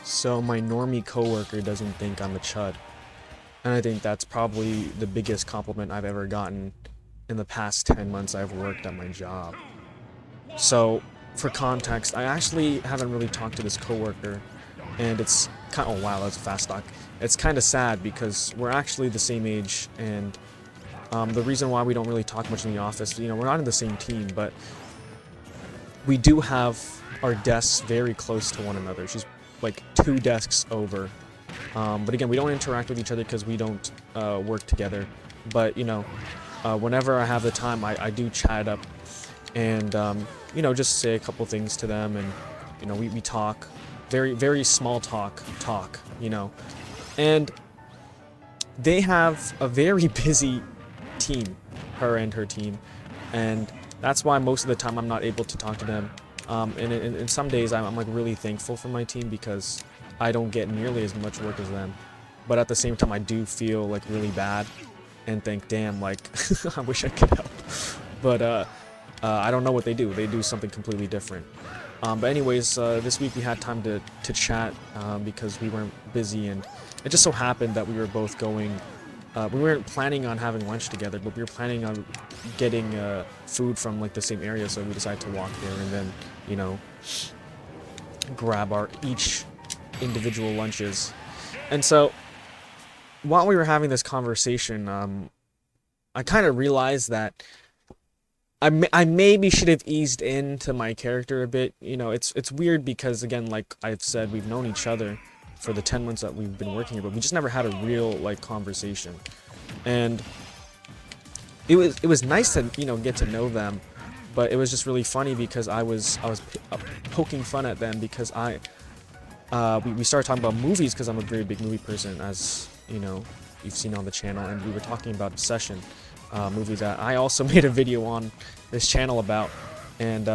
So my normie coworker doesn't think I'm a chud. And I think that's probably the biggest compliment I've ever gotten in the past 10 months I've worked at my job. So, for context, I actually haven't really talked to this coworker, and it's kind of, oh wow, that's a fast talk. It's kind of sad because we're actually the same age, and the reason why we don't really talk much in the office, you know, we're not in the same team, but we do have our desks very close to one another. She's like 2 desks over. But again, we don't interact with each other because we don't work together. But, you know, whenever I have the time, I do chat up and, you know, just say a couple things to them. And, you know, we talk. Very, very small talk, you know. And they have a very busy team, her and her team. And that's why most of the time I'm not able to talk to them. And in some days I'm like really thankful for my team because I don't get nearly as much work as them. But at the same time I do feel like really bad and think, damn, like I wish I could help. But I don't know what they do. They do something completely different. But anyways, this week we had time to chat because we weren't busy, and it just so happened that we were both going. We weren't planning on having lunch together, but we were planning on getting food from like the same area, so we decided to walk there and then, you know, grab our each individual lunches. And so while we were having this conversation, I kind of realized that I maybe should have eased into my character a bit. You know, it's weird because, again, like I've said, we've known each other for the 10 months that we've been working here, but we just never had a real like conversation. And it was nice to, you know, get to know them, but it was just really funny because I was poking fun at them because we started talking about movies because I'm a very big movie person, as you know, you've seen on the channel, and we were talking about Obsession, movie that I also made a video on this channel about. And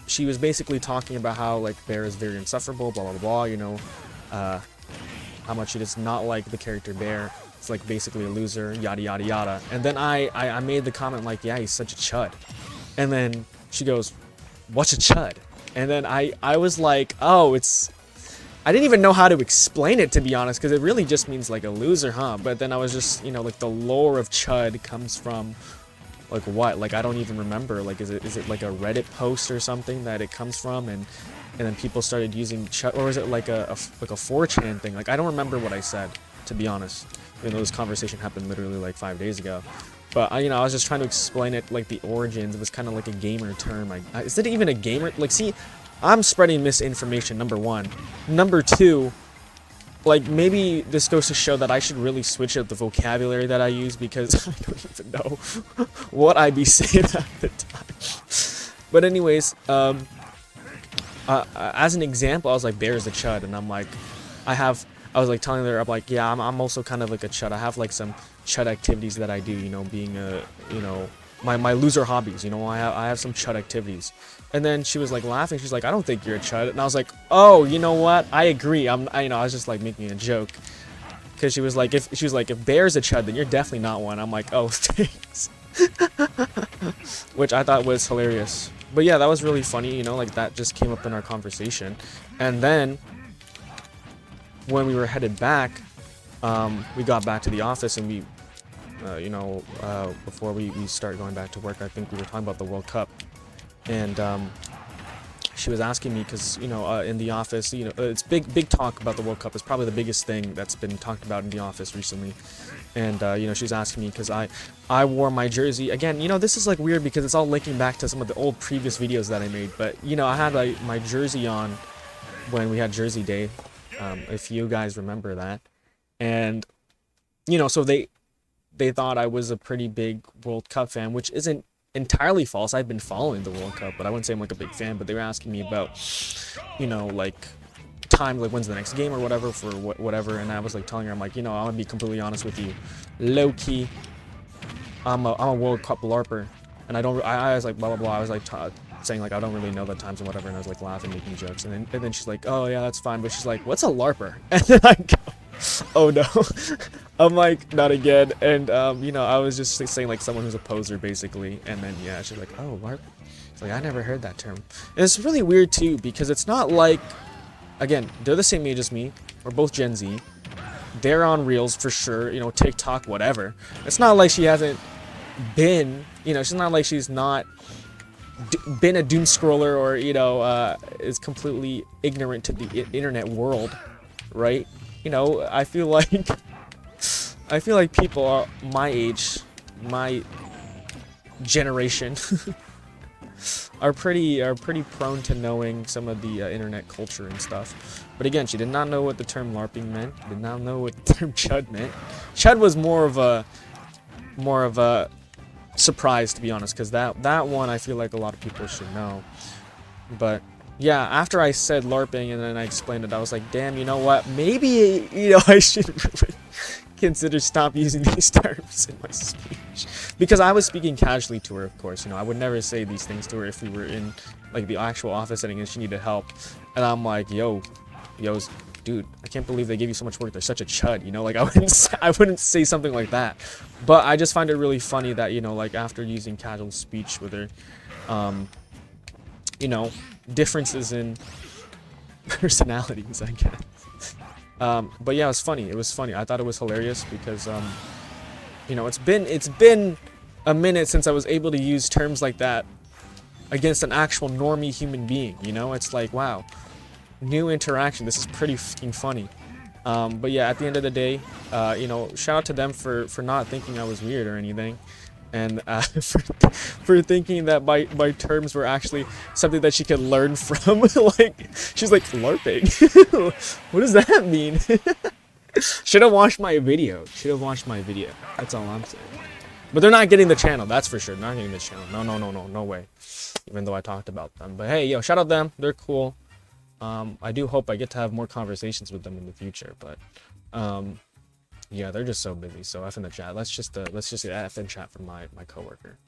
she was basically talking about how like Bear is very insufferable, blah blah blah, you know, how much she does not like the character Bear. It's like basically a loser, yada yada yada. And then I made the comment like, yeah, he's such a chud. And then she goes, what's a chud? And then I was like, oh, I didn't even know how to explain it, to be honest, because it really just means like a loser, huh? But then I was just, you know, like the lore of chud comes from like what? Like I don't even remember. Like is it like a Reddit post or something that it comes from, and then people started using chud, or is it like a 4chan thing? Like I don't remember what I said, to be honest. Even though this conversation happened literally like 5 days ago. But you know, I was just trying to explain it, like the origins. It was kind of like a gamer term. Is it even a gamer? Like, see, I'm spreading misinformation, number one. Number two, like maybe this goes to show that I should really switch up the vocabulary that I use, because I don't even know what I be saying at the time. But anyways, as an example, I was like, Bear's a chud, and I'm like, I was like telling her, I'm like, yeah, I'm also kind of like a chud. I have like some chud activities that I do, you know, being a, you know, my loser hobbies, you know, I have some chud activities. And then she was like laughing. She's like, I don't think you're a chud. And I was like, oh, you know what? I agree. You know, I was just like making a joke. Cause she was like, if Bear's a chud, then you're definitely not one. I'm like, oh, thanks. Which I thought was hilarious. But yeah, that was really funny, you know, like that just came up in our conversation. And then when we were headed back, we got back to the office, and we, you know, before we start going back to work, I think we were talking about the World Cup. And she was asking me, because, you know, in the office, you know, it's big talk about the World Cup. It's probably the biggest thing that's been talked about in the office recently. And, you know, she's asking me because I wore my jersey. Again, you know, this is like weird because it's all linking back to some of the old previous videos that I made. But, you know, I had like my jersey on when we had Jersey Day, if you guys remember that. And, you know, so they thought I was a pretty big World Cup fan, which isn't entirely false. I've been following the World Cup, but I wouldn't say I'm like a big fan. But they were asking me about, you know, like time, like when's the next game or whatever, for whatever. And I was like telling her, I'm like, you know, I'm gonna be completely honest with you, low key, I'm a World Cup LARPer, and I was like blah blah blah. I was like saying like I don't really know the times and whatever, and I was like laughing, making jokes, and then she's like, oh yeah, that's fine, but she's like, what's a LARPer? And then I go, oh no. I'm like, not again. And you know, I was just saying like someone who's a poser basically. And then yeah, she's like, oh, LARP. It's like, I never heard that term. And it's really weird too, because it's not like again, they're the same age as me. We're both Gen Z. They're on Reels for sure, you know, TikTok, whatever. It's not like she hasn't been, you know, she's not like she's not been a doom scroller or, you know, is completely ignorant to the internet world, right? You know, I feel like people are my age, my generation, are pretty prone to knowing some of the internet culture and stuff. But again, she did not know what the term LARPing meant. Did not know what the term chud meant. Chud was more of a surprise, to be honest, because that one I feel like a lot of people should know. But yeah, after I said LARPing and then I explained it, I was like, damn, you know what? Maybe, you know, I should really consider stop using these terms in my speech, because I was speaking casually to her, of course. You know, I would never say these things to her if we were in like the actual office setting and she needed help. And I'm like, yo, dude, I can't believe they gave you so much work. They're such a chud, you know. Like I wouldn't say something like that. But I just find it really funny that, you know, like after using casual speech with her, you know, differences in personalities, I guess. But yeah, it was funny. It was funny. I thought it was hilarious because, you know, it's been a minute since I was able to use terms like that against an actual normie human being. You know, it's like, wow, new interaction. This is pretty fucking funny. But yeah, at the end of the day, you know, shout out to them for not thinking I was weird or anything, and for thinking that my terms were actually something that she could learn from. Like, she's like, LARPing? What does that mean? Should have watched my video. Should have watched my video. That's all I'm saying. But they're not getting the channel, that's for sure. Not getting the channel. No way. Even though I talked about them. But hey, yo, shout out them. They're cool. I do hope I get to have more conversations with them in the future, but yeah, they're just so busy. So F in the chat. Let's just F in chat for my coworker.